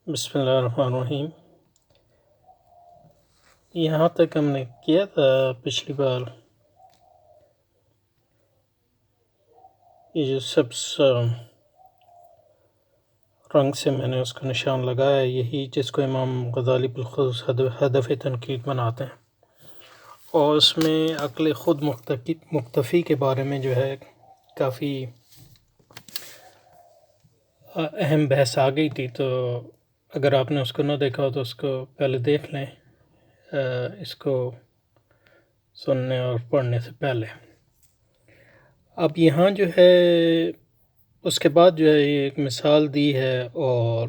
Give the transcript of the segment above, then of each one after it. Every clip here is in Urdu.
بسم اللہ الرحمن الرحیم۔ یہاں تک ہم نے کیا تھا پچھلی بار، یہ جو سبز رنگ سے میں نے اس کا نشان لگایا، یہی جس کو امام غزالی بالخصوص ہدف تنقید بناتے ہیں، اور اس میں عقل خود مکتفی کے بارے میں جو ہے کافی اہم بحث آ گئی تھی۔ تو اگر آپ نے اس کو نہ دیکھا ہو تو اس کو پہلے دیکھ لیں، اس کو سننے اور پڑھنے سے پہلے۔ اب یہاں جو ہے اس کے بعد جو ہے یہ ایک مثال دی ہے، اور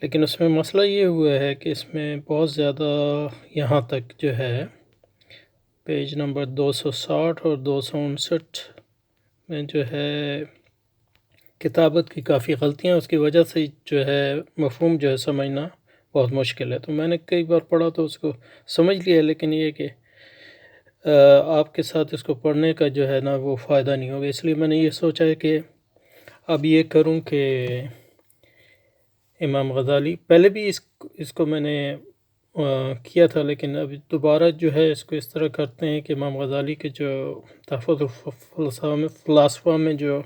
لیکن اس میں مسئلہ یہ ہوا ہے کہ اس میں بہت زیادہ یہاں تک جو ہے پیج نمبر 260 اور 259 میں جو ہے کتابت کی کافی غلطیاں، اس کی وجہ سے جو ہے مفہوم جو ہے سمجھنا بہت مشکل ہے۔ تو میں نے کئی بار پڑھا تو اس کو سمجھ لیا، لیکن یہ کہ آپ کے ساتھ اس کو پڑھنے کا جو ہے نا وہ فائدہ نہیں ہوگا، اس لیے میں نے یہ سوچا ہے کہ اب یہ کروں کہ امام غزالی، پہلے بھی اس کو میں نے کیا تھا، لیکن ابھی دوبارہ جو ہے اس کو اس طرح کرتے ہیں کہ امام غزالی کے جو تہافت فلسفہ میں جو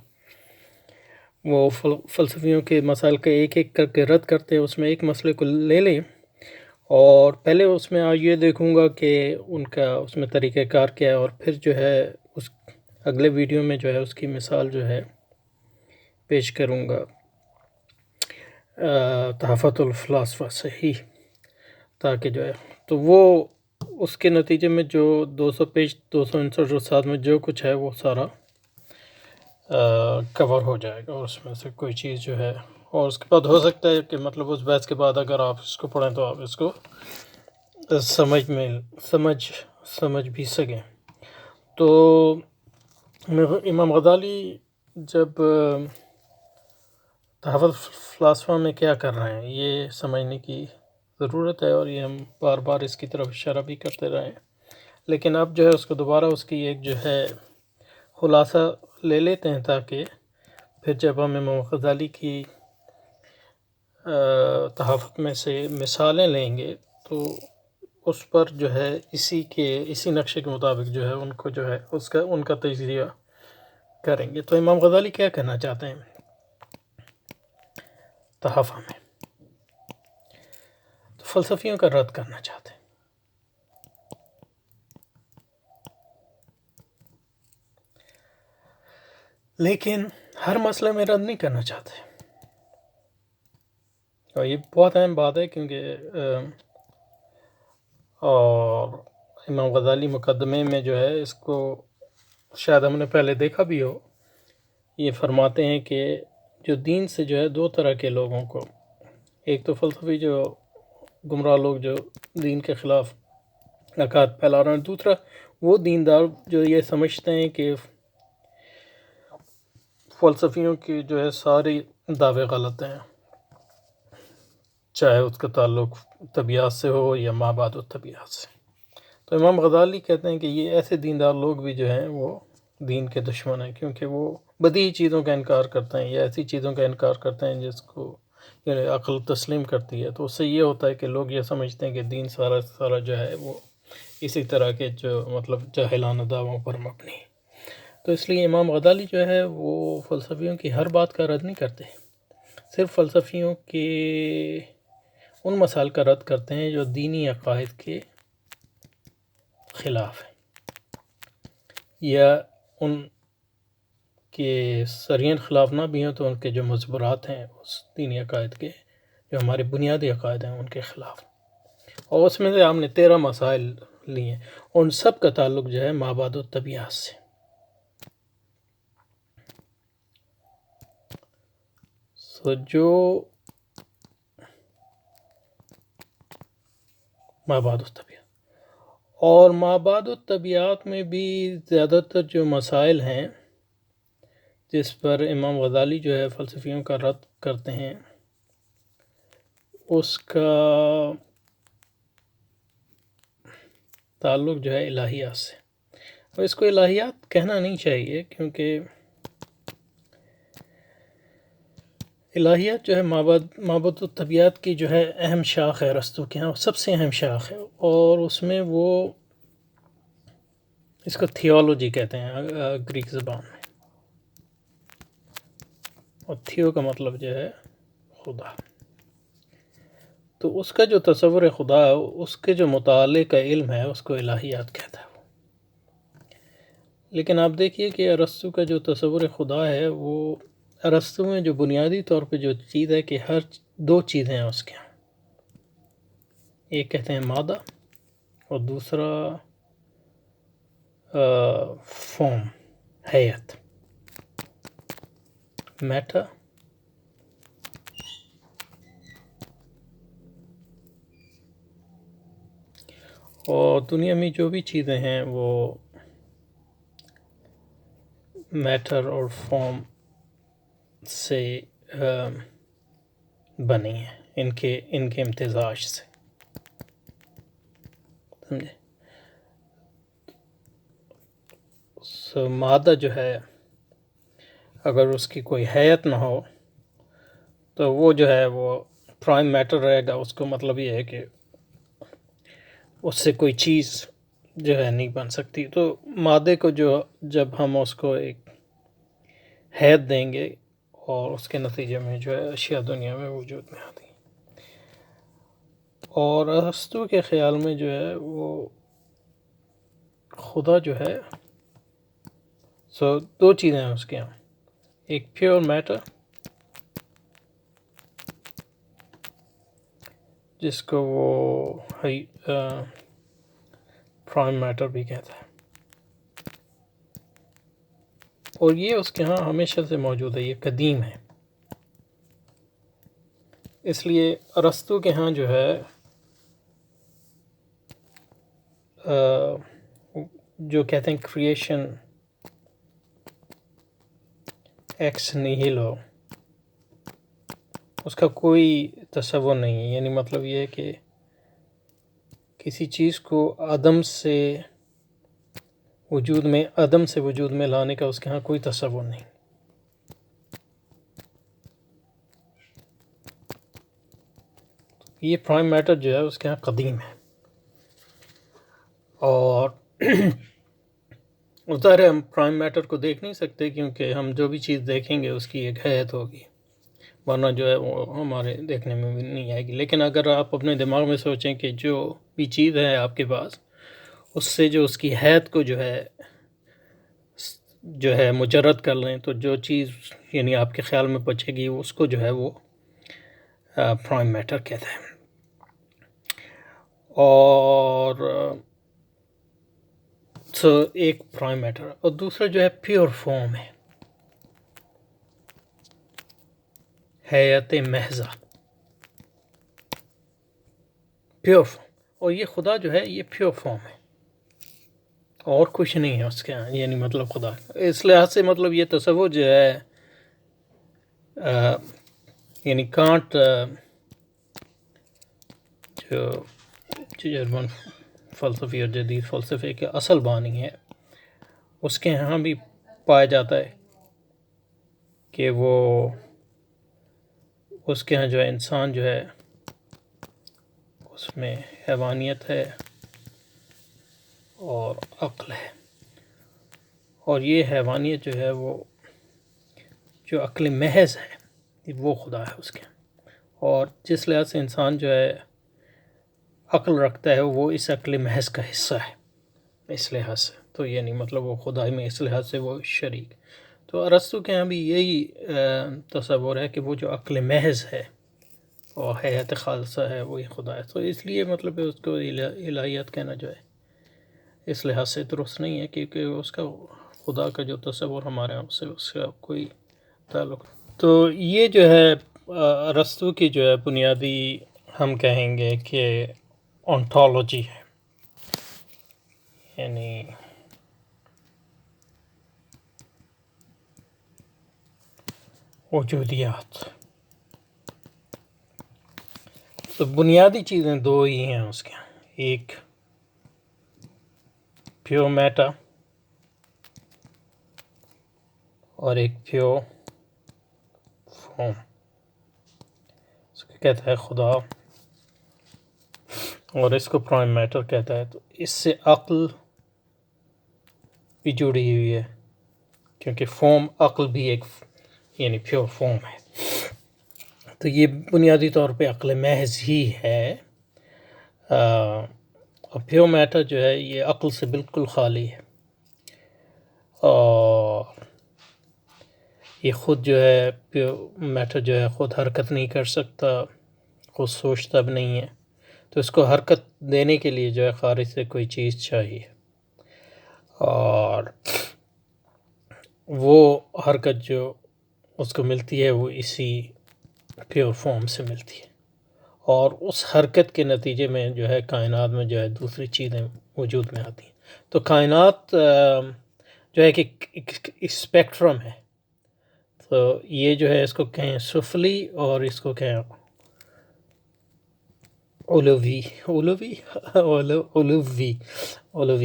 وہ فلسفیوں کے مسائل کا ایک ایک کر کے رد کرتے ہیں، اس میں ایک مسئلے کو لے لیں، اور پہلے اس میں یہ دیکھوں گا کہ ان کا اس میں طریقہ کار کیا ہے، اور پھر جو ہے اس اگلے ویڈیو میں جو ہے اس کی مثال جو ہے پیش کروں گا تہافت الفلاسفہ سے ہی، تاکہ جو ہے تو وہ اس کے نتیجے میں جو 200 پیج 259 اور 7 میں جو کچھ ہے وہ سارا کور ہو جائے گا، اور اس میں سے کوئی چیز جو ہے، اور اس کے بعد ہو سکتا ہے کہ مطلب اس بحث کے بعد اگر آپ اس کو پڑھیں تو آپ اس کو سمجھ بھی سکیں۔ تو امام غزالی جب تہافت فلسفہ میں کیا کر رہے ہیں یہ سمجھنے کی ضرورت ہے، اور یہ ہم بار بار اس کی طرف اشارہ بھی کرتے رہے ہیں، لیکن اب جو ہے اس کو دوبارہ اس کی ایک جو ہے خلاصہ لے لیتے ہیں، تاکہ پھر جب ہم امام غزالی کی تہافت میں سے مثالیں لیں گے تو اس پر جو ہے اسی نقشے کے مطابق جو ہے ان کو جو ہے ان کا تجزیہ کریں گے۔ تو امام غزالی کیا کہنا چاہتے ہیں تحفہ میں؟ تو فلسفیوں کا رد کرنا چاہتے ہیں، لیکن ہر مسئلے میں رد نہیں کرنا چاہتے، اور یہ بہت اہم بات ہے، کیونکہ اور امام غزالی مقدمے میں جو ہے اس کو شاید ہم نے پہلے دیکھا بھی ہو، یہ فرماتے ہیں کہ جو دین سے جو ہے دو طرح کے لوگوں کو، ایک تو فلسفی جو گمراہ لوگ جو دین کے خلاف عقائد پھیلا رہے ہیں، دوسرا وہ دیندار جو یہ سمجھتے ہیں کہ فلسفیوں کی جو ہے ساری دعوے غلط ہیں، چاہے اس کا تعلق طبیعت سے ہو یا مابعد الطبیعت سے۔ تو امام غزالی کہتے ہیں کہ یہ ایسے دیندار لوگ بھی جو ہیں وہ دین کے دشمن ہیں، کیونکہ وہ بدیہی چیزوں کا انکار کرتے ہیں، یا ایسی چیزوں کا انکار کرتے ہیں جس کو یعنی عقل تسلیم کرتی ہے۔ تو اس سے یہ ہوتا ہے کہ لوگ یہ سمجھتے ہیں کہ دین سارا جو ہے وہ اسی طرح کے جو مطلب جاہلانہ دعووں پر مبنی ہے۔ تو اس لیے امام غزالی جو ہے وہ فلسفیوں کی ہر بات کا رد نہیں کرتے، صرف فلسفیوں کے ان مسائل کا رد کرتے ہیں جو دینی عقائد کے خلاف ہیں، یا ان کے سرین خلاف نہ بھی ہوں تو ان کے جو مجبورات ہیں اس دینی عقائد کے، جو ہمارے بنیادی عقائد ہیں ان کے خلاف، اور اس میں سے ہم نے 13 مسائل لیے ہیں، ان سب کا تعلق جو ہے مابعد الطبیعت سے۔ جو مابعد الطبیعت، اور مابعد الطبیعت میں بھی زیادہ تر جو مسائل ہیں جس پر امام غزالی جو ہے فلسفیوں کا رد کرتے ہیں، اس کا تعلق جو ہے الہیات سے، اور اس کو الہیات کہنا نہیں چاہیے، کیونکہ الہیات جو ہے مابعد الطبیعت کی جو ہے اہم شاخ ہے ارسطو کے یہاں، سب سے اہم شاخ ہے، اور اس میں وہ اس کو تھیولوجی کہتے ہیں گریک زبان میں، اور تھیو کا مطلب جو ہے خدا. تو اس کا جو تصور خدا ہے، اس کے جو مطالعے کا علم ہے، اس کو الہیات کہتا ہے. لیکن آپ دیکھیے کہ ارسطو کا جو تصور خدا ہے، وہ ارسطو میں جو بنیادی طور پہ جو چیز ہے کہ ہر دو چیزیں ہیں اس کے یہاں. ایک کہتے ہیں مادہ، اور دوسرا فارم، ہیئت، میٹر. اور دنیا میں جو بھی چیزیں ہیں وہ میٹر اور فارم سے بنی ہیں، ان کے امتزاج سے، سمجھے. مادہ جو ہے اگر اس کی کوئی حیت نہ ہو تو وہ جو ہے وہ پرائم میٹر رہے گا. اس کو مطلب یہ ہے کہ اس سے کوئی چیز جو ہے نہیں بن سکتی. تو مادے کو جب ہم اس کو ایک حیت دیں گے، اور اس کے نتیجے میں جو ہے اشیاء دنیا میں وجود میں آتی ہیں. اور ارسطو کے خیال میں جو ہے وہ خدا جو ہے، دو چیزیں ہیں اس کے یہاں. ایک پیور میٹر، جس کو وہ پرائم میٹر بھی کہتا ہے، اور یہ اس کے ہاں ہمیشہ سے موجود ہے، یہ قدیم ہے. اس لیے ارسطو کے ہاں جو ہے جو کہتے ہیں کریشن ایکس نیہیلو، اس کا کوئی تصور نہیں ہے. یعنی مطلب یہ ہے کہ کسی چیز کو عدم سے وجود میں لانے کا اس کے ہاں کوئی تصور نہیں. یہ پرائم میٹر جو ہے اس کے ہاں قدیم ہے. اور ظاہر ہے ہم پرائم میٹر کو دیکھ نہیں سکتے، کیونکہ ہم جو بھی چیز دیکھیں گے اس کی ایک حیت ہوگی، ورنہ جو ہے وہ ہمارے دیکھنے میں بھی نہیں آئے گی. لیکن اگر آپ اپنے دماغ میں سوچیں کہ جو بھی چیز ہے آپ کے پاس، اس سے جو اس کی حیت کو جو ہے مجرد کر لیں، تو جو چیز یعنی آپ کے خیال میں بچے گی، اس کو جو ہے وہ پرائم میٹر کہتے ہیں. اور ایک پرائم میٹر، اور دوسرا جو ہے پیور فارم ہے، حیات محضہ، پیور فارم. اور یہ خدا جو ہے یہ پیور فارم ہے، اور کچھ نہیں ہے اس کے یہاں. یعنی مطلب خدا اس لحاظ سے مطلب یہ تصور جو ہے یعنی کانٹ جو جرمن فلسفی اور جدید فلسفے کے اصل بانی ہے، اس کے یہاں بھی پایا جاتا ہے کہ وہ اس کے یہاں جو ہے انسان جو ہے اس میں حیوانیت ہے اور عقل ہے. اور یہ حیوانیت جو ہے وہ جو عقل محض ہے وہ خدا ہے اس کے. اور جس لحاظ سے انسان جو ہے عقل رکھتا ہے، وہ اس عقل محض کا حصہ ہے اس لحاظ سے. تو یعنی مطلب وہ خدائی میں اس لحاظ سے وہ شریک. تو ارسطو کے یہاں بھی یہی تصور ہے کہ وہ جو عقل محض ہے اور حیات خالصہ ہے وہی خدا ہے. تو اس لیے مطلب اس کو الہیات کہنا جو ہے اس لحاظ سے درست نہیں ہے، کیونکہ اس کا خدا کا جو تصور ہمارے یہاں سے اس کا کوئی تعلق. تو یہ جو ہے ارسطو کی جو ہے بنیادی ہم کہیں گے کہ انٹالوجی ہے، یعنی وجودیات. تو بنیادی چیزیں دو ہی ہیں اس کے، ایک پیور میٹر اور ایک پیور فارم. اس کو کہتا ہے خدا، اور اس کو پرائم میٹر کہتا ہے. تو اس سے عقل بھی جڑی ہوئی ہے، کیونکہ فارم عقل بھی ایک یعنی پیور فارم ہے. تو یہ بنیادی طور پہ عقل محض ہی ہے. اور پیور میٹر جو ہے یہ عقل سے بالکل خالی ہے، اور یہ خود جو ہے پیور میٹر جو ہے خود حرکت نہیں کر سکتا، خود سوچتا بھی نہیں ہے. تو اس کو حرکت دینے کے لیے جو ہے خارج سے کوئی چیز چاہیے، اور وہ حرکت جو اس کو ملتی ہے وہ اسی پیور فارم سے ملتی ہے، اور اس حرکت کے نتیجے میں جو ہے کائنات میں جو ہے دوسری چیزیں وجود میں آتی ہیں. تو کائنات جو ہے کہ ایک اسپیکٹرم ہے. تو یہ جو ہے اس کو کہیں سفلی، اور اس کو کہیں علوی. علوی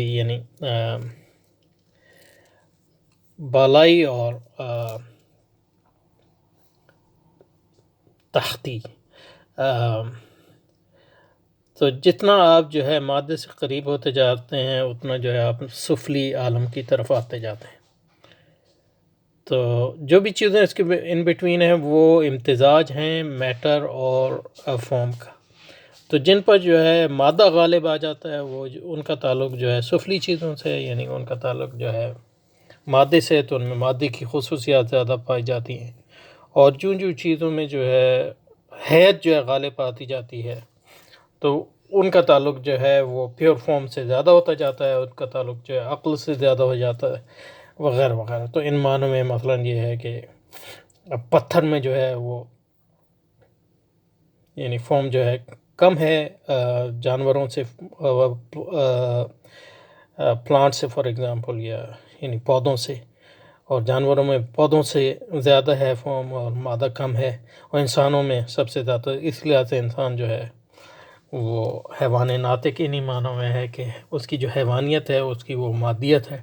یعنی بالائی اور تحتی. تو جتنا آپ جو ہے مادے سے قریب ہوتے جاتے ہیں اتنا جو ہے آپ سفلی عالم کی طرف آتے جاتے ہیں. تو جو بھی چیزیں اس کے ان بٹوین ہیں وہ امتزاج ہیں میٹر اور فارم کا. تو جن پر جو ہے مادہ غالب آ جاتا ہے وہ ان کا تعلق جو ہے سفلی چیزوں سے، یعنی ان کا تعلق جو ہے مادے سے، تو ان میں مادے کی خصوصیات زیادہ پائی جاتی ہیں. اور جن چیزوں میں جو ہے حیت جو ہے غالب آتی جاتی ہے تو ان کا تعلق جو ہے وہ پیور فارم سے زیادہ ہوتا جاتا ہے، ان کا تعلق جو ہے عقل سے زیادہ ہو جاتا ہے، وغیرہ وغیرہ. تو ان معنوں میں مثلا یہ ہے کہ پتھر میں جو ہے وہ یعنی فارم جو ہے کم ہے جانوروں سے، پلانٹ سے فار ایگزامپل، یا یعنی پودوں سے، اور جانوروں میں پودوں سے زیادہ ہے فارم اور مادہ کم ہے، اور انسانوں میں سب سے زیادہ. اس لحاظ سے انسان جو ہے وہ حیوان ناطق انہی معنوں میں ہے کہ اس کی جو حیوانیت ہے اس کی وہ مادیت ہے،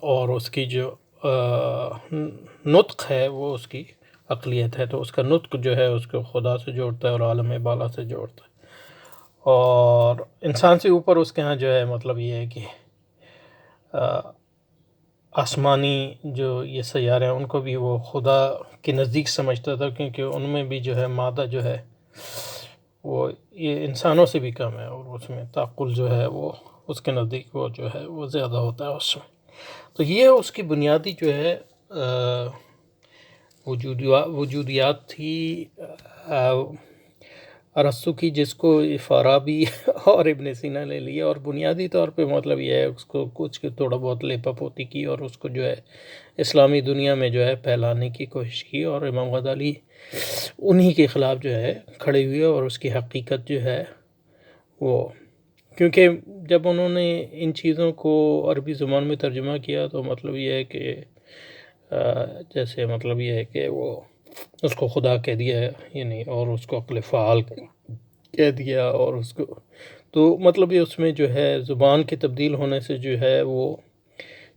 اور اس کی جو نطق ہے وہ اس کی عقلیت ہے. تو اس کا نطق جو ہے اس کو خدا سے جوڑتا ہے اور عالم بالا سے جوڑتا ہے. اور انسان سے اوپر اس کے ہاں جو ہے مطلب یہ ہے کہ آسمانی جو یہ سیارے ہیں ان کو بھی وہ خدا کے نزدیک سمجھتا تھا، کیونکہ ان میں بھی جو ہے مادہ جو ہے وہ یہ انسانوں سے بھی کم ہے، اور اس میں تعقل جو ہے وہ اس کے نزدیک وہ جو ہے وہ زیادہ ہوتا ہے اس میں. تو یہ اس کی بنیادی جو ہے وجودیات تھی ارسطو کی، جس کو فارابی اور ابن سینا نے لیا، اور بنیادی طور پہ مطلب یہ ہے اس کو کچھ تھوڑا بہت لیپا پوتی کی اور اس کو جو ہے اسلامی دنیا میں جو ہے پھیلانے کی کوشش کی. اور امام غزالی انہی کے خلاف جو ہے کھڑے ہوئے، اور اس کی حقیقت جو ہے وہ، کیونکہ جب انہوں نے ان چیزوں کو عربی زبان میں ترجمہ کیا تو مطلب یہ ہے کہ جیسے مطلب یہ ہے کہ وہ اس کو خدا کہہ دیا ہے، یعنی اور اس کو عقل فعال کہہ دیا، اور اس کو تو مطلب یہ اس میں جو ہے زبان کے تبدیل ہونے سے جو ہے وہ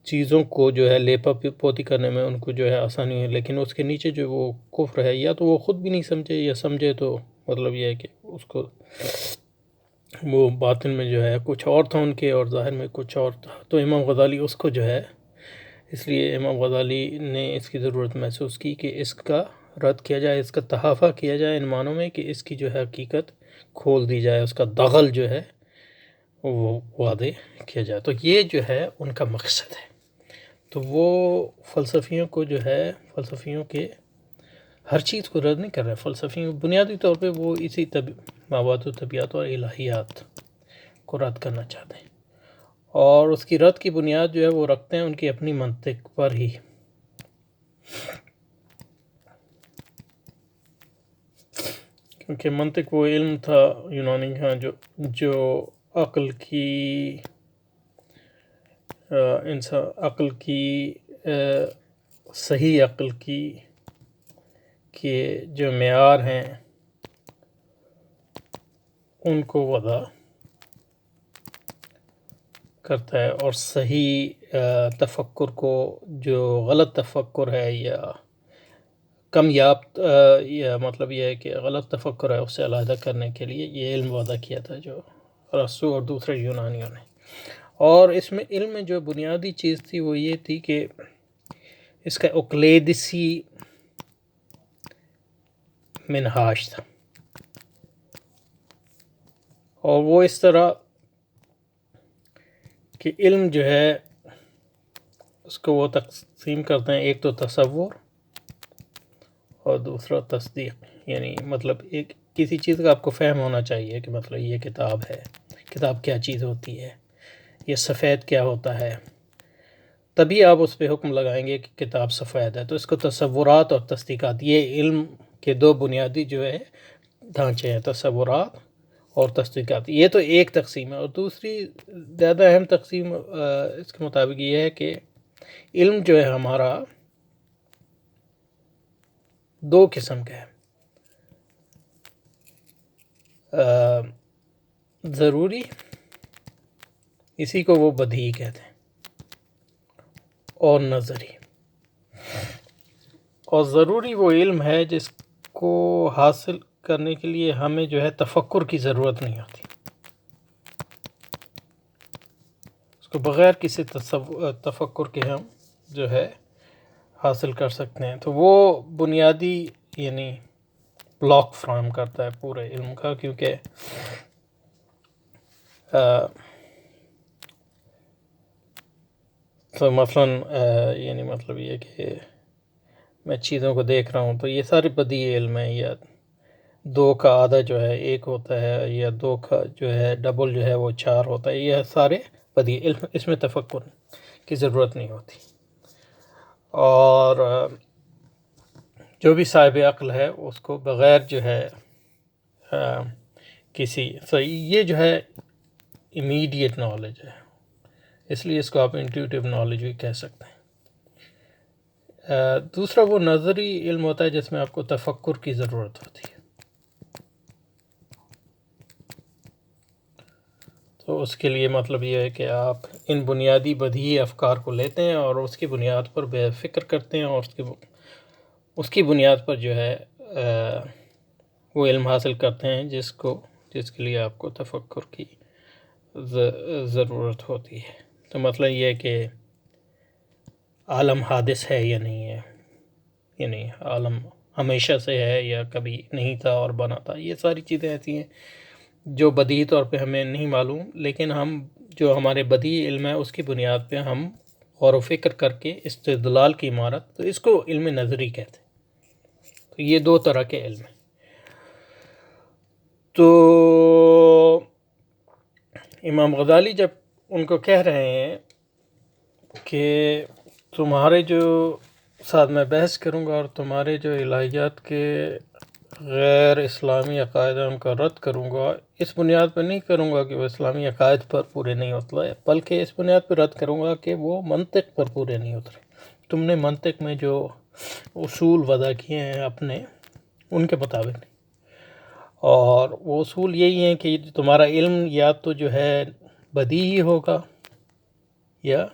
چیزوں کو جو ہے لیپا پوتی کرنے میں ان کو جو ہے آسانی ہے. لیکن اس کے نیچے جو وہ کفر ہے، یا تو وہ خود بھی نہیں سمجھے، یا سمجھے تو مطلب یہ ہے کہ اس کو وہ باطن میں جو ہے کچھ اور تھا ان کے، اور ظاہر میں کچھ اور تھا. تو امام غزالی اس کو جو ہے، اس لیے امام غزالی نے اس کی ضرورت محسوس کی کہ اس کا رد کیا جائے، اس کا تحافہ کیا جائے ان معنوں میں کہ اس کی جو ہے حقیقت کھول دی جائے، اس کا دغل جو ہے وہ واضح کیا جائے. تو یہ جو ہے ان کا مقصد ہے. تو وہ فلسفیوں کو جو ہے، فلسفیوں کے ہر چیز کو رد نہیں کر رہے. فلسفیوں بنیادی طور پہ وہ اسی مواد و طبیعت اور الہیات کو رد کرنا چاہتے ہیں، اور اس کی رد کی بنیاد جو ہے وہ رکھتے ہیں ان کی اپنی منطق پر ہی. کیونکہ منطق وہ علم تھا یونانی کا جو عقل کی عقل کی صحیح عقل کی کے جو معیار ہیں ان کو وضع کرتا ہے، اور صحیح تفکر کو جو غلط تفکر ہے یا کمیاب یا مطلب یہ ہے کہ غلط تفکر ہے اس سے علیحدہ کرنے کے لیے یہ علم وضع کیا تھا جو ارسطو اور دوسرے یونانیوں نے. اور اس میں علم میں جو بنیادی چیز تھی وہ یہ تھی کہ اس کا اقلیدسی منہاج تھا، اور وہ اس طرح کہ علم جو ہے اس کو وہ تقسیم کرتے ہیں، ایک تو تصور اور دوسرا تصدیق. یعنی مطلب ایک کسی چیز کا آپ کو فہم ہونا چاہیے کہ مطلب یہ کتاب ہے، کتاب کیا چیز ہوتی ہے، یہ سفید کیا ہوتا ہے، تبھی آپ اس پہ حکم لگائیں گے کہ کتاب سفید ہے. تو اس کو تصورات اور تصدیقات، یہ علم کے دو بنیادی جو ہے ڈھانچے ہیں، تصورات اور تصدیقات. یہ تو ایک تقسیم ہے. اور دوسری زیادہ اہم تقسیم اس کے مطابق یہ ہے کہ علم جو ہے ہمارا دو قسم کا ہے. ضروری، اسی کو وہ بدیہی کہتے ہیں، اور نظری. اور ضروری وہ علم ہے جس کو حاصل کرنے کے لیے ہمیں جو ہے تفکر کی ضرورت نہیں ہوتی، اس کو بغیر کسی تفکر کے ہم جو ہے حاصل کر سکتے ہیں. تو وہ بنیادی یعنی بلاک فراہم کرتا ہے پورے علم کا. کیونکہ تو مثلاً یعنی مطلب یہ کہ میں چیزوں کو دیکھ رہا ہوں تو یہ سارے بدیہی علم ہیں. یا دو کا آدھا جو ہے ایک ہوتا ہے، یا دو کا جو ہے ڈبل جو ہے وہ چار ہوتا ہے، یہ سارے بدیہی علم، اس میں تفکر کی ضرورت نہیں ہوتی. اور جو بھی صاحب عقل ہے اس کو بغیر جو ہے کسی یہ جو ہے امیڈیٹ نالج ہے، اس لیے اس کو آپ انٹیوٹیو نالج بھی کہہ سکتے ہیں. دوسرا وہ نظری علم ہوتا ہے جس میں آپ کو تفکر کی ضرورت ہوتی ہے. تو اس کے لیے مطلب یہ ہے کہ آپ ان بنیادی بدیہی افکار کو لیتے ہیں اور اس کی بنیاد پر بے فکر کرتے ہیں، اور اس کی بنیاد پر جو ہے وہ علم حاصل کرتے ہیں جس کے لیے آپ کو تفکر کی ضرورت ہوتی ہے. تو مطلب یہ ہے کہ عالم حادث ہے یا نہیں ہے، یعنی عالم ہمیشہ سے ہے یا کبھی نہیں تھا اور بنا تھا. یہ ساری چیزیں ایسی ہیں جو بدیہی طور پہ ہمیں نہیں معلوم، لیکن ہم جو ہمارے بدیہی علم ہے اس کی بنیاد پہ ہم غور و فکر کر کے استدلال کی عمارت، تو اس کو علم نظری کہتے ہیں. تو یہ دو طرح کے علم ہیں. تو امام غزالی جب ان کو کہہ رہے ہیں کہ تمہارے جو ساتھ میں بحث کروں گا اور تمہارے جو الہیات کے غیر اسلامی عقائد ان کا رد کروں گا، اس بنیاد پر نہیں کروں گا کہ وہ اسلامی عقائد پر پورے نہیں اترے، بلکہ اس بنیاد پر رد کروں گا کہ وہ منطق پر پورے نہیں اترے. تم نے منطق میں جو اصول وضع کیے ہیں اپنے، ان کے مطابق نہیں. اور وہ اصول یہی ہیں کہ تمہارا علم یا تو جو ہے بدیہی ہوگا یا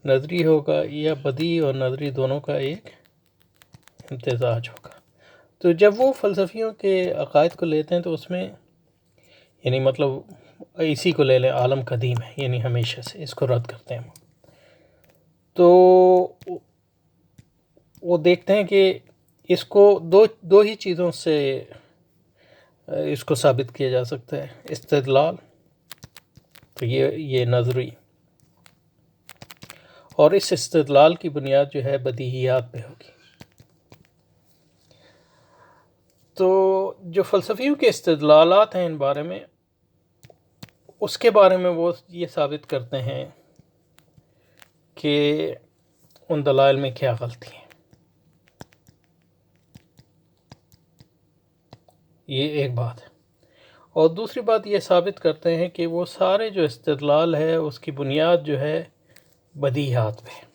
نظری ہوگا، یا بدیہی اور نظری دونوں کا ایک امتزاج ہوگا. تو جب وہ فلسفیوں کے عقائد کو لیتے ہیں تو اس میں یعنی مطلب اسی کو لے لیں، عالم قدیم ہے یعنی ہمیشہ سے، اس کو رد کرتے ہیں. تو وہ دیکھتے ہیں کہ اس کو دو ہی چیزوں سے اس کو ثابت کیا جا سکتا ہے، استدلال، تو یہ نظری، اور اس استدلال کی بنیاد جو ہے بدیہیات پہ ہوگی. تو جو فلسفیوں کے استدلالات ہیں ان بارے میں، اس کے بارے میں وہ یہ ثابت کرتے ہیں کہ ان دلائل میں کیا غلطی ہے. یہ ایک بات ہے. اور دوسری بات یہ ثابت کرتے ہیں کہ وہ سارے جو استدلال ہے اس کی بنیاد جو ہے بدیہات پہ،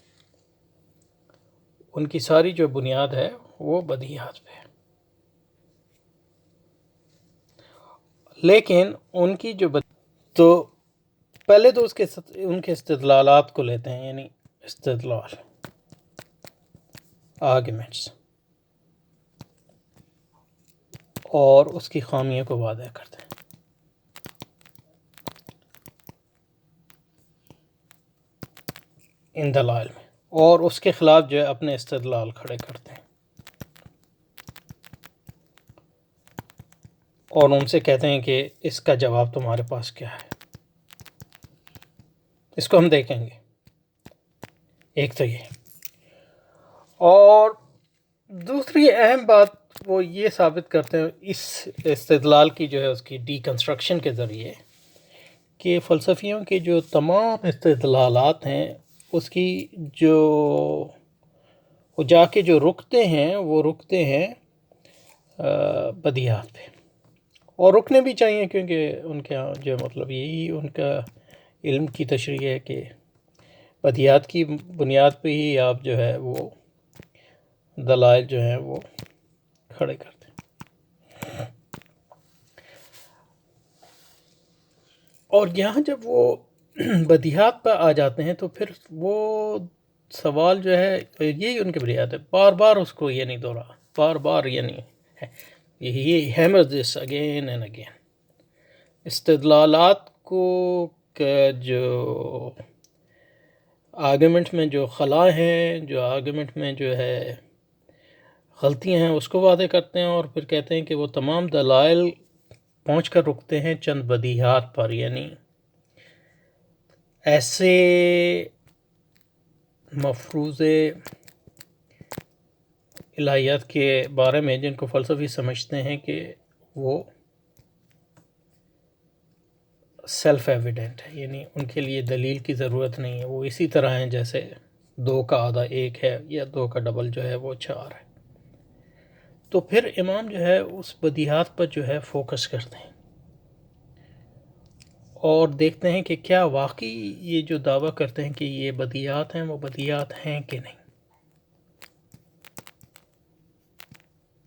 ان کی ساری جو بنیاد ہے وہ بدیہات پہ. لیکن ان کی جو تو پہلے تو ان کے استدلالات کو لیتے ہیں، یعنی استدلال، آرگیومنٹس. اور اس کی خامیوں کو واضح کرتے ہیں. ان دلائل میں، اور اس کے خلاف جو ہے اپنے استدلال کھڑے کرتے ہیں، اور ان سے کہتے ہیں کہ اس کا جواب تمہارے پاس کیا ہے. اس کو ہم دیکھیں گے. ایک تو یہ، اور دوسری اہم بات وہ یہ ثابت کرتے ہیں اس استدلال کی جو ہے اس کی ڈی کنسٹرکشن کے ذریعے، کہ فلسفیوں کے جو تمام استدلالات ہیں اس کی جو وہ جا کے جو رکتے ہیں وہ رکتے ہیں بدیہات پہ، اور رکنے بھی چاہیے، کیونکہ ان کے یہاں جو مطلب یہی ان کا علم کی تشریح ہے کہ بدیہات کی بنیاد پہ ہی آپ جو ہے وہ دلائل جو ہیں وہ کھڑے کرتے ہیں. اور یہاں جب وہ بدیہات پہ آ جاتے ہیں تو پھر وہ سوال جو ہے یہی ان کے بنیاد ہے، بار بار اس کو یہ نہیں دورا، بار بار یعنی یہی hammer this again and again. استدلالات کو جو آرگومنٹ میں جو خلا ہیں، جو آرگومنٹ میں جو ہے غلطیاں ہیں، اس کو واضح کرتے ہیں، اور پھر کہتے ہیں کہ وہ تمام دلائل پہنچ کر رکتے ہیں چند بدیہات پر، یعنی ایسے مفروضے الہیات کے بارے میں جن کو فلسفی سمجھتے ہیں کہ وہ سیلف ایویڈنٹ ہے، یعنی ان کے لیے دلیل کی ضرورت نہیں ہے، وہ اسی طرح ہیں جیسے 2 کا آدھا 1 ہے، یا 2 کا ڈبل جو ہے وہ 4 ہے. تو پھر امام جو ہے اس بدیہات پر جو ہے فوکس کرتے ہیں، اور دیکھتے ہیں کہ کیا واقعی یہ جو دعویٰ کرتے ہیں کہ یہ بدیہات ہیں وہ بدیہات ہیں کہ نہیں.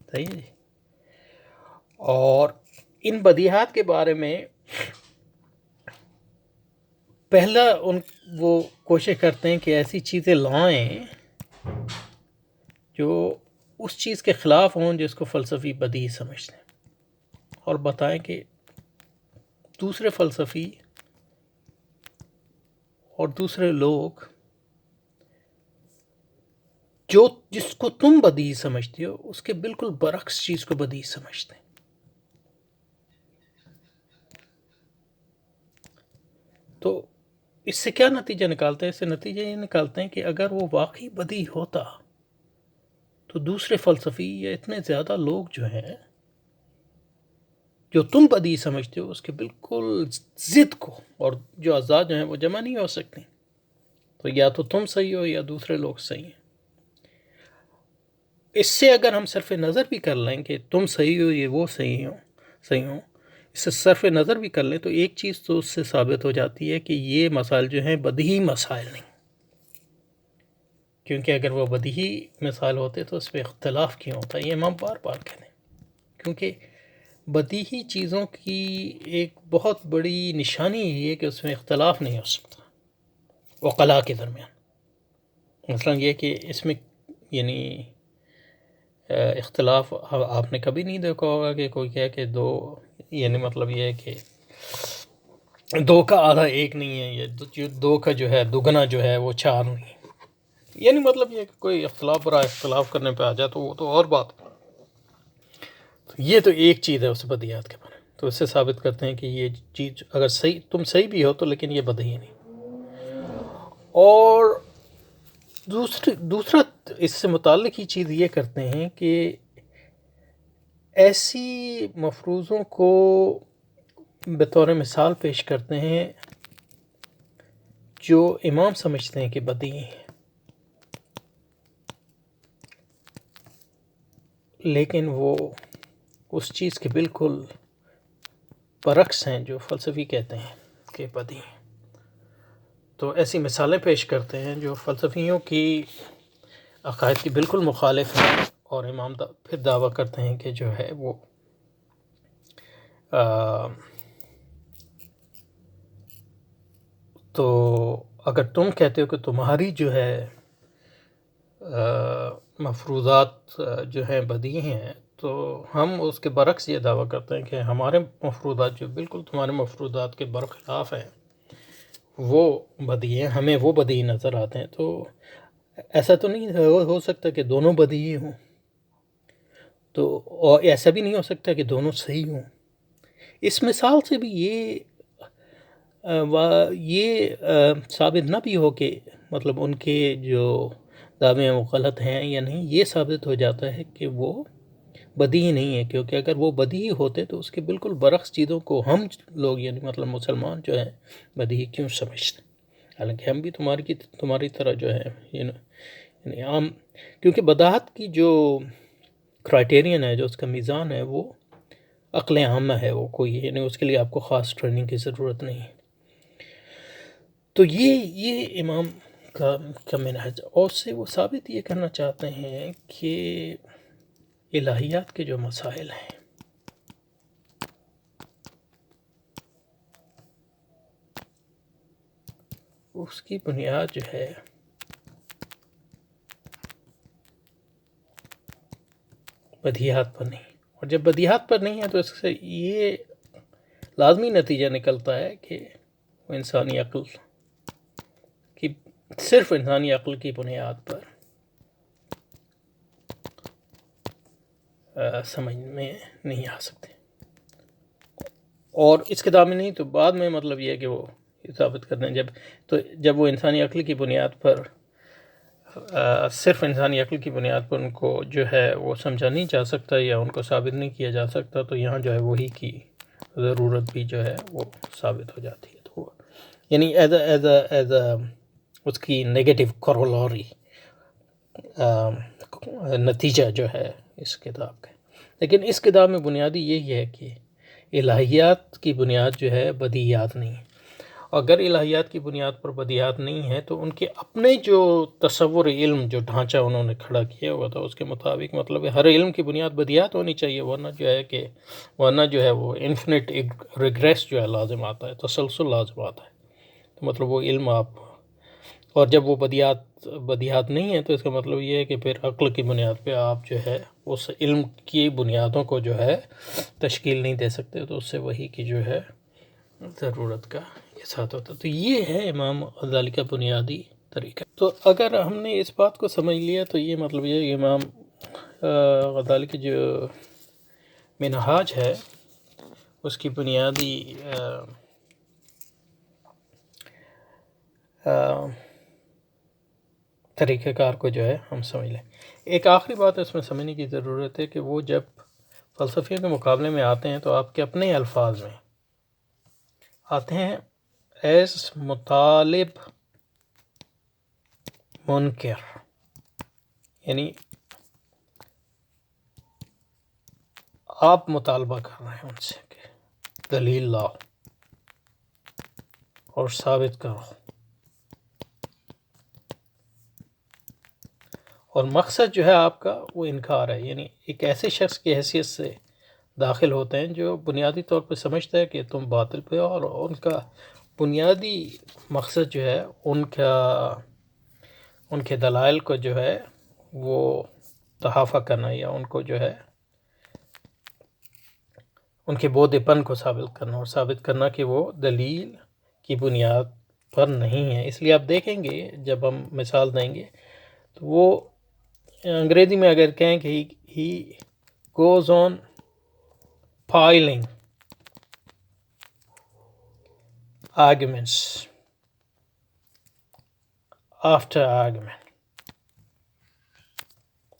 صحیح ہے جی. اور ان بدیہات کے بارے میں پہلا وہ کوشش کرتے ہیں کہ ایسی چیزیں لائیں جو اس چیز کے خلاف ہوں جس کو فلسفی بدیہی سمجھتے ہیں، اور بتائیں کہ دوسرے فلسفی اور دوسرے لوگ جس کو تم بدیہی سمجھتے ہو اس کے بالکل برعکس چیز کو بدیہی سمجھتے ہیں. تو اس سے کیا نتیجہ نکالتے ہیں؟ اس سے نتیجہ یہ نکالتے ہیں کہ اگر وہ واقعی بدیہی ہوتا تو دوسرے فلسفی یا اتنے زیادہ لوگ جو ہیں جو تم بدیہی سمجھتے ہو اس کے بالکل ضد کو، اور جو اعضاء جو ہیں وہ جمع نہیں ہو سکتی. تو یا تو تم صحیح ہو یا دوسرے لوگ صحیح ہیں. اس سے اگر ہم صرف نظر بھی کر لیں کہ تم صحیح ہو یہ وہ صحیح ہوں، اس سے صرف نظر بھی کر لیں تو ایک چیز تو اس سے ثابت ہو جاتی ہے کہ یہ مسائل جو ہیں بدیہی مسائل نہیں، کیونکہ اگر وہ بدیہی مسائل ہوتے تو اس پہ اختلاف کیوں ہوتا ہے. یہ امام بار بار کہتے ہیں، کیونکہ بدیہی چیزوں کی ایک بہت بڑی نشانی یہ ہے کہ اس میں اختلاف نہیں ہو سکتا عقلاء کے درمیان. مثلا یہ کہ اس میں یعنی اختلاف آپ نے کبھی نہیں دیکھا ہوگا کہ کوئی کہے کہ 2، یعنی مطلب یہ ہے کہ 2 کا آدھا 1 نہیں ہے، یا 2 کا جو ہے دگنا جو ہے وہ 4 نہیں ہے. یعنی مطلب یہ کہ کوئی اختلاف برائے اختلاف کرنے پہ آ جائے تو وہ تو اور بات. یہ تو ایک چیز ہے اس بدیہات کے بارے میں. تو اس سے ثابت کرتے ہیں کہ یہ چیز اگر صحیح تم صحیح بھی ہو تو لیکن یہ بدیہی نہیں. اور دوسرا اس سے متعلق ہی چیز یہ کرتے ہیں کہ ایسی مفروضوں کو بطور مثال پیش کرتے ہیں جو امام سمجھتے ہیں کہ بدیہی ہیں، لیکن وہ اس چیز کے بالکل برعکس ہیں جو فلسفی کہتے ہیں کہ بدیہی ہیں. تو ایسی مثالیں پیش کرتے ہیں جو فلسفیوں کی عقائد کی بالکل مخالف ہیں، اور امام پھر دعویٰ کرتے ہیں کہ جو ہے وہ تو اگر تم کہتے ہو کہ تمہاری جو ہے مفروضات جو ہیں بدیہی ہیں، تو ہم اس کے برعکس یہ دعویٰ کرتے ہیں کہ ہمارے مفروضات جو بالکل تمہارے مفروضات کے برخلاف ہیں وہ بدیہی ہیں، ہمیں وہ بدیہی نظر آتے ہیں. تو ایسا تو نہیں ہو سکتا کہ دونوں بدیہی ہوں، تو اور ایسا بھی نہیں ہو سکتا کہ دونوں صحیح ہوں. اس مثال سے بھی یہ ثابت نہ بھی ہو کہ مطلب ان کے جو دعوے ہیں وہ غلط ہیں یا نہیں، یہ ثابت ہو جاتا ہے کہ وہ بدیہی نہیں ہے، کیونکہ اگر وہ بدیہی ہوتے تو اس کے بالکل برعکس چیزوں کو ہم لوگ یعنی مطلب مسلمان جو ہیں بدیہی کیوں سمجھتے، حالانکہ ہم بھی تمہاری طرح جو ہے یعنی عام، کیونکہ بداہت کی جو کرائٹیرین ہے، جو اس کا میزان ہے، وہ عقل عامہ ہے، وہ کوئی یعنی اس کے لیے آپ کو خاص ٹریننگ کی ضرورت نہیں ہے. تو یہ امام کا منہج، اور اس سے وہ ثابت یہ کرنا چاہتے ہیں کہ الہیات کے جو مسائل ہیں اس کی بنیاد جو ہے بدیہات پر نہیں، اور جب بدیہات پر نہیں ہے تو اس سے یہ لازمی نتیجہ نکلتا ہے کہ وہ انسانی عقل کی، صرف انسانی عقل کی بنیاد پر سمجھ میں نہیں آ سکتے. اور اس کتاب میں نہیں تو بعد میں مطلب یہ ہے کہ وہ ثابت کرتے ہیں جب وہ انسانی عقل کی بنیاد پر صرف انسانی عقل کی بنیاد پر ان کو جو ہے وہ سمجھا نہیں جا سکتا یا ان کو ثابت نہیں کیا جا سکتا، تو یہاں جو ہے وہی کی ضرورت بھی جو ہے وہ ثابت ہو جاتی ہے. تو یعنی ایز اے اس کی نیگیٹو کورولاری نتیجہ جو ہے اس کتاب کا. لیکن اس کتاب میں بنیادی یہی ہے کہ الہیات کی بنیاد جو ہے بدیہیات نہیں ہے. اگر الہیات کی بنیاد پر بدیہیات نہیں ہے تو ان کے اپنے جو تصور علم، جو ڈھانچہ انہوں نے کھڑا کیا ہوا تھا، اس کے مطابق مطلب ہر علم کی بنیاد بدیہیات ہونی چاہیے، ورنہ جو ہے وہ انفینٹ ریگریس جو ہے لازم آتا ہے، تسلسل لازم آتا ہے. تو مطلب وہ علم اور جب وہ بدیہات نہیں ہے تو اس کا مطلب یہ ہے کہ پھر عقل کی بنیاد پہ آپ جو ہے اس علم کی بنیادوں کو جو ہے تشکیل نہیں دے سکتے، تو اس سے وہی کی جو ہے ضرورت کا احساس ہوتا. تو یہ ہے امام غزالی کا بنیادی طریقہ. تو اگر ہم نے اس بات کو سمجھ لیا تو یہ مطلب یہ امام غزالی کی جو منہاج ہے اس کی بنیادی طریقہ کار کو جو ہے ہم سمجھ لیں. ایک آخری بات اس میں سمجھنے کی ضرورت ہے کہ وہ جب فلسفیوں کے مقابلے میں آتے ہیں تو آپ کے اپنے الفاظ میں آتے ہیں ایز مطالب منکر، یعنی آپ مطالبہ کر رہے ہیں ان سے کہ دلیل لاؤ اور ثابت کرو، اور مقصد جو ہے آپ کا وہ انکار ہے. یعنی ایک ایسے شخص کی حیثیت سے داخل ہوتے ہیں جو بنیادی طور پہ سمجھتا ہے کہ تم باطل پہ ہو، اور ان کا بنیادی مقصد جو ہے ان کے دلائل کو جو ہے وہ تہافت کرنا، یا ان کو جو ہے ان کے بودھ پن کو ثابت کرنا، اور ثابت کرنا کہ وہ دلیل کی بنیاد پر نہیں ہے. اس لیے آپ دیکھیں گے جب ہم مثال دیں گے تو وہ انگریزی میں اگر کہیں کہ ہی goes on piling arguments after argument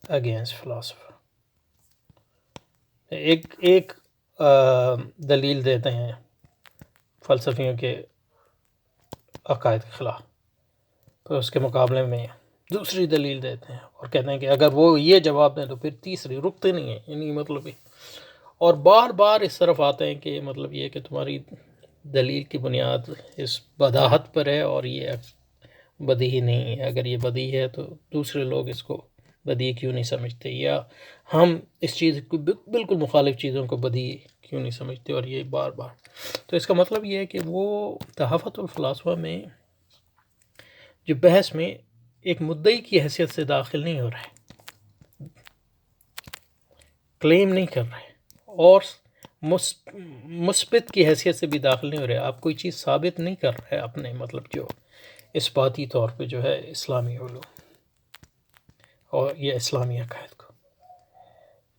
against philosopher. ایک دلیل دیتے ہیں فلسفیوں کے عقائد کے خلاف، تو اس کے مقابلے میں دوسری دلیل دیتے ہیں اور کہتے ہیں کہ اگر وہ یہ جواب دیں تو پھر تیسری، رکتے نہیں ہیں. یعنی مطلب اور بار بار اس طرف آتے ہیں کہ مطلب یہ کہ تمہاری دلیل کی بنیاد اس بداہت پر ہے اور یہ بدیہی نہیں ہے. اگر یہ بدیہی ہے تو دوسرے لوگ اس کو بدیہی کیوں نہیں سمجھتے، یا ہم اس چیز کو بالکل مخالف چیزوں کو بدیہی کیوں نہیں سمجھتے، اور یہ بار بار. تو اس کا مطلب یہ ہے کہ وہ تہافت الفلاسفہ میں جو بحث میں ایک مدعی کی حیثیت سے داخل نہیں ہو رہے، کلیم نہیں کر رہے اور مثبت کی حیثیت سے بھی داخل نہیں ہو رہے. آپ کوئی چیز ثابت نہیں کر رہے اپنے مطلب جو اثباتی طور پہ جو ہے اسلامی علوم اور یہ اسلامی عقائد کو.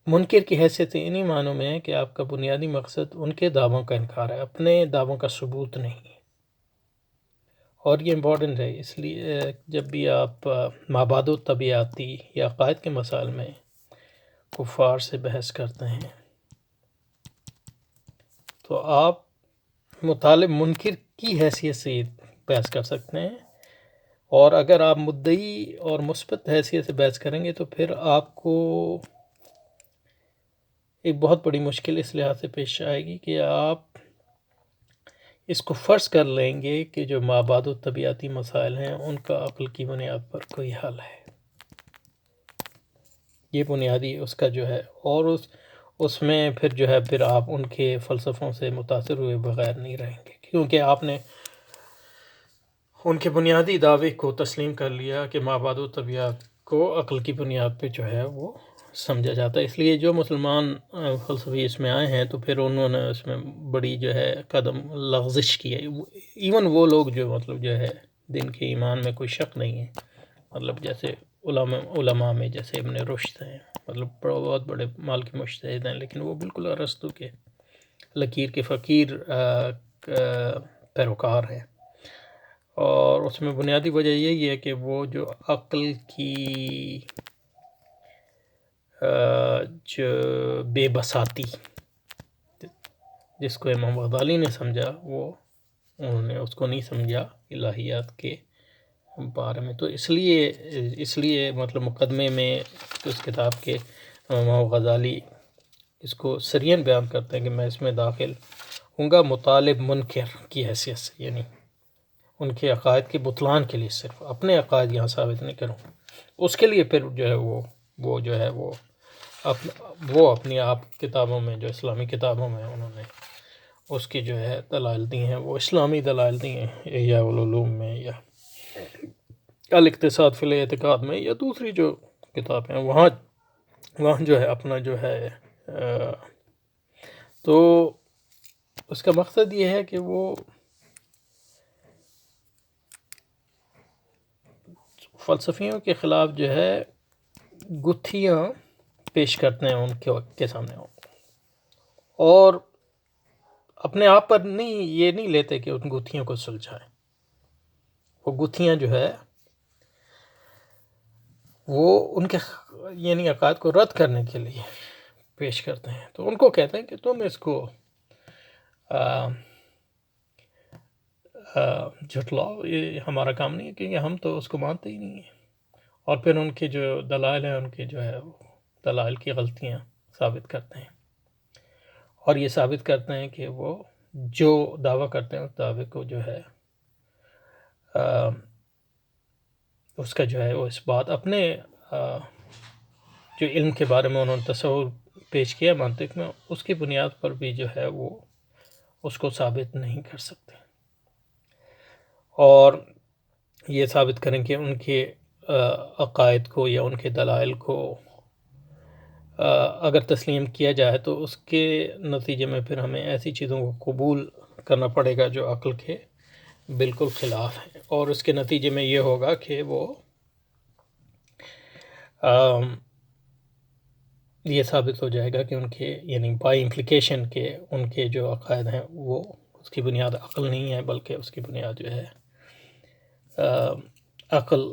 منکر کی حیثیت سے انہی معنوں میں ہے کہ آپ کا بنیادی مقصد ان کے دعووں کا انکار ہے، اپنے دعووں کا ثبوت نہیں. اور یہ امپورٹنٹ ہے، اس لیے جب بھی آپ مابعد الطبیعاتی یا عقائد کے مسائل میں کفار سے بحث کرتے ہیں تو آپ مطالب منکر کی حیثیت سے بحث کر سکتے ہیں، اور اگر آپ مدعی اور مثبت حیثیت سے بحث کریں گے تو پھر آپ کو ایک بہت بڑی مشکل اس لحاظ سے پیش آئے گی کہ آپ اس کو فرض کر لیں گے کہ جو مابعد الطبیعاتی مسائل ہیں ان کا عقل کی بنیاد پر کوئی حل ہے. یہ بنیادی اس کا جو ہے، اور اس میں پھر آپ ان کے فلسفوں سے متاثر ہوئے بغیر نہیں رہیں گے، کیونکہ آپ نے ان کے بنیادی دعوے کو تسلیم کر لیا کہ مابعد الطبیعات کو عقل کی بنیاد پہ جو ہے وہ سمجھا جاتا ہے. اس لیے جو مسلمان فلسفی اس میں آئے ہیں تو پھر انہوں نے اس میں بڑی جو ہے قدم لغزش کی ہے. ایون وہ لوگ جو مطلب جو ہے دین کے ایمان میں کوئی شک نہیں ہے، مطلب جیسے علماء میں جیسے ابن رشد ہیں، مطلب بہت بڑے مال کے مجتہد ہیں، لیکن وہ بالکل ارسطو کے لکیر کے فقیر پیروکار ہیں. اور اس میں بنیادی وجہ یہی ہے کہ وہ جو عقل کی جو بے بساطی جس کو امام غزالی نے سمجھا، وہ انہوں نے اس کو نہیں سمجھا الہیات کے بارے میں. تو اس لیے مطلب مقدمے میں اس کتاب کے امام غزالی اس کو سرین بیان کرتے ہیں کہ میں اس میں داخل ہوں گا مطالب منکر کی حیثیت سے، یعنی ان کے عقائد کے بطلان کے لیے، صرف اپنے عقائد یہاں ثابت نہیں کروں. اس کے لیے پھر جو ہے وہ جو ہے وہ اپنی آپ کتابوں میں، جو اسلامی کتابوں میں انہوں نے اس کی جو ہے دلائل دی ہیں، وہ اسلامی دلائل دی ہیں، یا العلوم میں یا الاقتصاد فی الاعتقاد میں یا دوسری جو کتابیں ہیں وہاں جو ہے اپنا جو ہے تو اس کا مقصد یہ ہے کہ وہ فلسفیوں کے خلاف جو ہے گتھیاں پیش کرتے ہیں ان کے سامنے، اور اپنے آپ پر یہ نہیں لیتے کہ ان گتھیوں کو سلجھائیں. وہ گتھیاں جو ہے وہ ان کے یعنی عقائد کو رد کرنے کے لیے پیش کرتے ہیں. تو ان کو کہتے ہیں کہ تم اس کو جھٹلاؤ، یہ ہمارا کام نہیں ہے، کیونکہ ہم تو اس کو مانتے ہی نہیں ہیں. اور پھر ان کے جو دلائل ہیں ان کے جو ہے دلائل کی غلطیاں ثابت کرتے ہیں، اور یہ ثابت کرتے ہیں کہ وہ جو دعویٰ کرتے ہیں اس دعوے کو جو ہے اس کا جو ہے وہ اس بات اپنے جو علم کے بارے میں انہوں نے تصور پیش کیا منطق میں، اس کی بنیاد پر بھی جو ہے وہ اس کو ثابت نہیں کر سکتے. اور یہ ثابت کریں کہ ان کے عقائد کو یا ان کے دلائل کو اگر تسلیم کیا جائے تو اس کے نتیجے میں پھر ہمیں ایسی چیزوں کو قبول کرنا پڑے گا جو عقل کے بالکل خلاف ہیں، اور اس کے نتیجے میں یہ ہوگا کہ وہ یہ ثابت ہو جائے گا کہ ان کے یعنی بائی امپلیکیشن کے ان کے جو عقائد ہیں وہ اس کی بنیاد عقل نہیں ہے، بلکہ اس کی بنیاد جو ہے عقل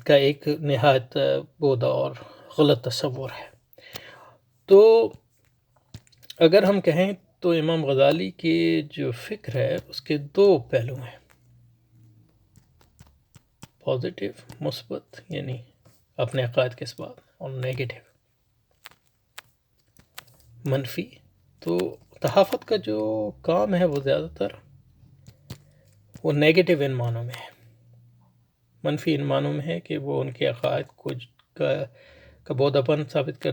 کا ایک نہایت بودہ اور غلط تصور ہے. تو اگر ہم کہیں تو امام غزالی کی جو فکر ہے اس کے دو پہلو ہیں، پازیٹیو مثبت یعنی اپنے عقائد کے اثبات، اور نیگیٹو منفی. تو تہافت کا جو کام ہے وہ زیادہ تر وہ نیگیٹو ان معنوں میں ہے، منفی ان معنوں میں ہے کہ وہ ان کے عقائد کو کا بوداپن ثابت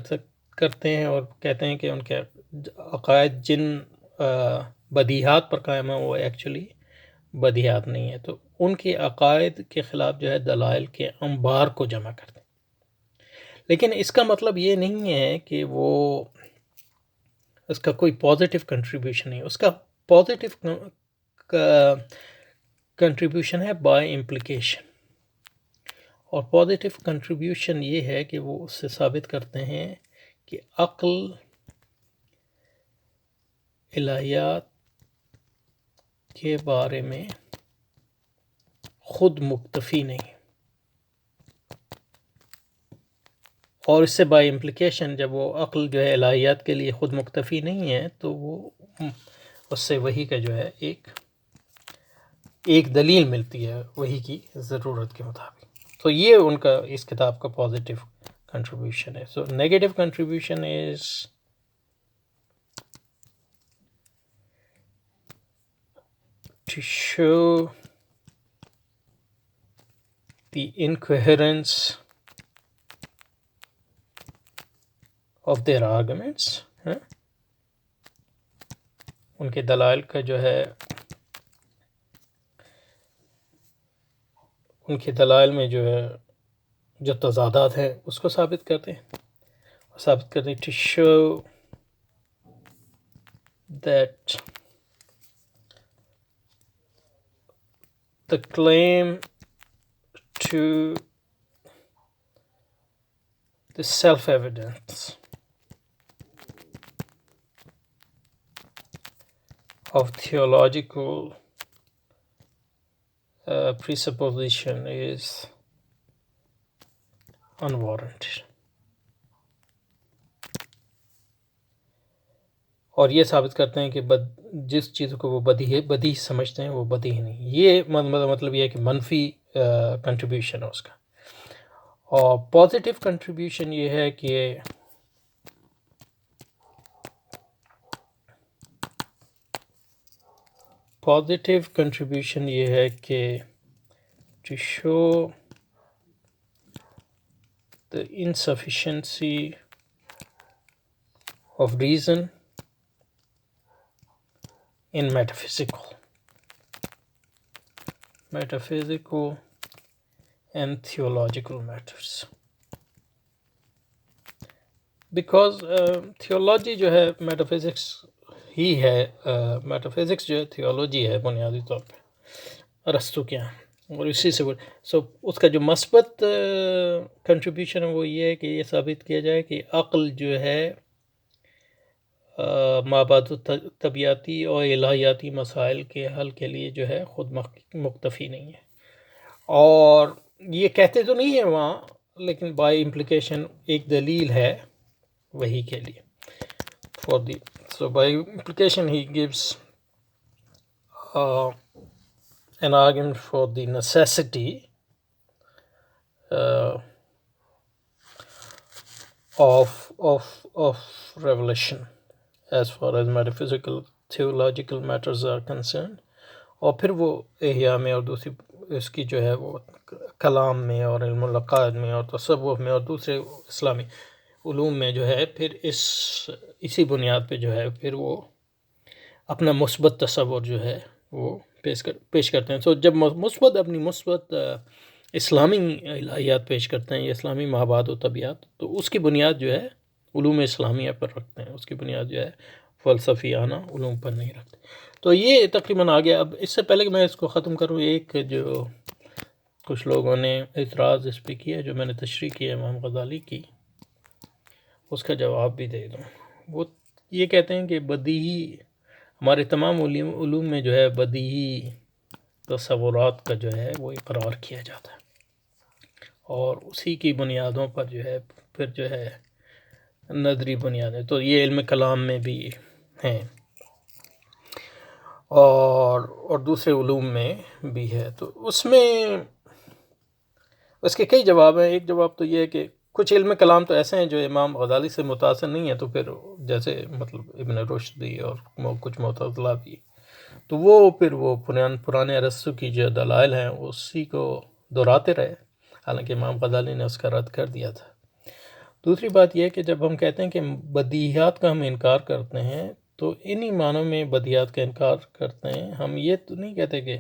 کرتے ہیں، اور کہتے ہیں کہ ان کے عقائد جن بدیہات پر قائم ہیں وہ ایکچولی بدیہات نہیں ہے. تو ان کے عقائد کے خلاف جو ہے دلائل کے انبار کو جمع کرتے ہیں. لیکن اس کا مطلب یہ نہیں ہے کہ وہ اس کا کوئی پازیٹیو کنٹریبیوشن نہیں، اس کا پازیٹیو کنٹریبیوشن ہے بائی امپلیکیشن، اور پازیٹیو کنٹریبیوشن یہ ہے کہ وہ اس سے ثابت کرتے ہیں کہ عقل الہیات کے بارے میں خود مکتفی نہیں، اور اس سے بائی امپلیکیشن جب وہ عقل جو ہے الہیات کے لیے خود مکتفی نہیں ہے تو وہ اس سے وحی کا جو ہے ایک دلیل ملتی ہے وحی کی ضرورت کے مطابق. تو یہ ان کا اس کتاب کا پازیٹیو کنٹریبیوشن ہے. So negative contribution is to show the incoherence of their arguments. ان کے دلائل کا جو ہے، ان کے دلائل میں جو ہے جو تضادات ہیں اس کو ثابت کرتے ہیں to show that the claim to the self-evidence of theological presupposition is unwarranted. اور یہ ثابت کرتے ہیں کہ جس چیز کو وہ بدیہی سمجھتے ہیں وہ بدیہی نہیں. یہ مطلب یہ ہے کہ منفی کنٹریبیوشن ہے اس کا. اور پازیٹیو کنٹریبیوشن یہ ہے کہ to show the insufficiency of reason in metaphysical and theological matters. Because theology جو ہے میٹافزکس ہی ہے، میٹافزکس جو ہے تھیولوجی ہے بنیادی طور پہ ارسطو کے یہاں، اور اسی سے اس کا جو مثبت کنٹریبیوشن ہے وہ یہ ہے کہ یہ ثابت کیا جائے کہ عقل جو ہے مابعد طبیعتی اور الہیاتی مسائل کے حل کے لیے جو ہے خود مکتفی نہیں ہے. اور یہ کہتے تو نہیں ہیں وہاں، لیکن بائی امپلیکیشن ایک دلیل ہے وحی کے لیے. So by implication he gives an argument for the necessity of revelation as far as metaphysical theological matters are concerned. اور پھر وہ احیاء میں اور دوسری اس کی جو ہے وہ کلام میں اور علم العقائد میں اور تصوف میں اور دوسرے اسلامی علوم میں جو ہے پھر اسی بنیاد پہ جو ہے پھر وہ اپنا مثبت تصور جو ہے وہ پیش کرتے ہیں. تو جب اپنی مثبت اسلامی الہیات پیش کرتے ہیں یا اسلامی مابعد و طبیعت، تو اس کی بنیاد جو ہے علوم اسلامیہ پر رکھتے ہیں، اس کی بنیاد جو ہے فلسفیانہ علوم پر نہیں رکھتے. تو یہ تقریباً آ گیا. اب اس سے پہلے کہ میں اس کو ختم کروں، ایک جو کچھ لوگوں نے اعتراض اس پہ کیا جو میں نے تشریح کی ہے امام غزالی کی، اس کا جواب بھی دے دوں. وہ یہ کہتے ہیں کہ بدیہی ہمارے تمام علوم میں جو ہے بدیہی تصورات کا جو ہے وہ اقرار کیا جاتا ہے، اور اسی کی بنیادوں پر جو ہے پھر جو ہے نظری بنیادیں. تو یہ علم کلام میں بھی ہیں اور دوسرے علوم میں بھی ہے. تو اس میں اس کے کئی جواب ہیں. ایک جواب تو یہ ہے کہ کچھ علم کلام تو ایسے ہیں جو امام غزالی سے متاثر نہیں ہیں، تو پھر جیسے مطلب ابن رشدی اور کچھ معتزلہ بھی، تو وہ پھر وہ پرانے ارسطو کی جو دلائل ہیں اسی کو دہراتے رہے، حالانکہ امام غزالی نے اس کا رد کر دیا تھا. دوسری بات یہ ہے کہ جب ہم کہتے ہیں کہ بدیہیات کا ہم انکار کرتے ہیں، تو انہی معنوں میں بدیہیات کا انکار کرتے ہیں. ہم یہ تو نہیں کہتے کہ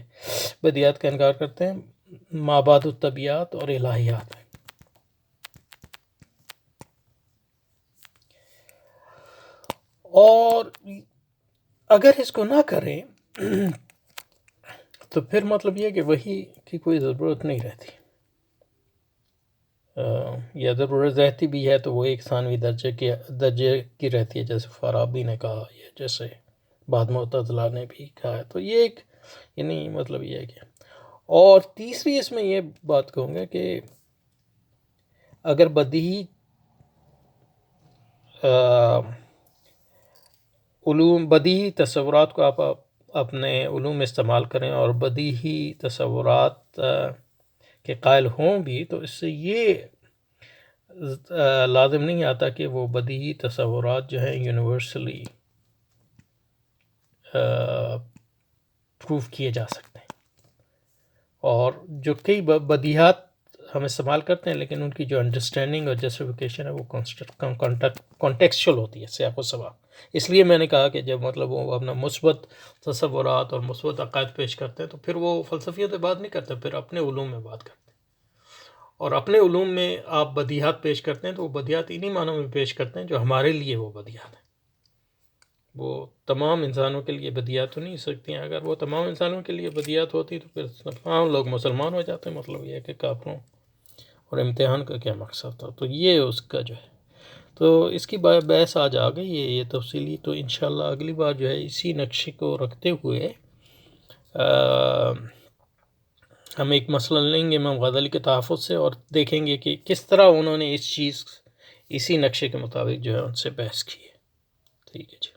بدیہیات کا انکار کرتے ہیں مابعد الطبیعات اور الہیات. اور اگر اس کو نہ کریں تو پھر مطلب یہ کہ وہی کی کوئی ضرورت نہیں رہتی، یا ضرورت رہتی بھی ہے تو وہ ایک ثانوی درجے کی رہتی ہے، جیسے فارابی نے کہا یا جیسے بعد معتزلہ نے بھی کہا ہے. تو یہ ایک یعنی مطلب یہ ہے کہ، اور تیسری اس میں یہ بات کہوں گا کہ اگر بدیہی تصورات کو آپ اپنے علوم میں استعمال کریں اور بدیہی تصورات کے قائل ہوں بھی، تو اس سے یہ لازم نہیں آتا کہ وہ بدیہی تصورات جو ہیں یونیورسلی پروف کیے جا سکتے ہیں. اور جو کئی بدیہات ہم استعمال کرتے ہیں لیکن ان کی جو انڈرسٹینڈنگ اور جسٹیفیکیشن ہے وہ کانٹیکسچل ہوتی ہے، سیاق و سباق. اس لیے میں نے کہا کہ جب مطلب وہ اپنا مثبت تصورات اور مثبت عقائد پیش کرتے ہیں تو پھر وہ فلسفیت پہ بات نہیں کرتے، پھر اپنے علوم میں بات کرتے ہیں. اور اپنے علوم میں آپ بدیہات پیش کرتے ہیں تو وہ بدیہات انہی معنوں میں پیش کرتے ہیں جو ہمارے لیے وہ بدیہات ہیں. وہ تمام انسانوں کے لیے بدیہات تو نہیں سکتی ہیں. اگر وہ تمام انسانوں کے لیے بدیہات ہوتی تو پھر تمام لوگ مسلمان ہو جاتے ہیں. مطلب یہ ہے کہ کافروں اور امتحان کا کیا مقصد تھا. تو یہ اس کا جو ہے، تو اس کی بحث آج آ گئی ہے یہ تفصیلی. تو انشاءاللہ اگلی بار جو ہے اسی نقشے کو رکھتے ہوئے ہم ایک مسئلہ لیں گے امام غزالی کے تہافت سے، اور دیکھیں گے کہ کس طرح انہوں نے اس چیز اسی نقشے کے مطابق جو ہے ان سے بحث کی ہے. ٹھیک ہے جی.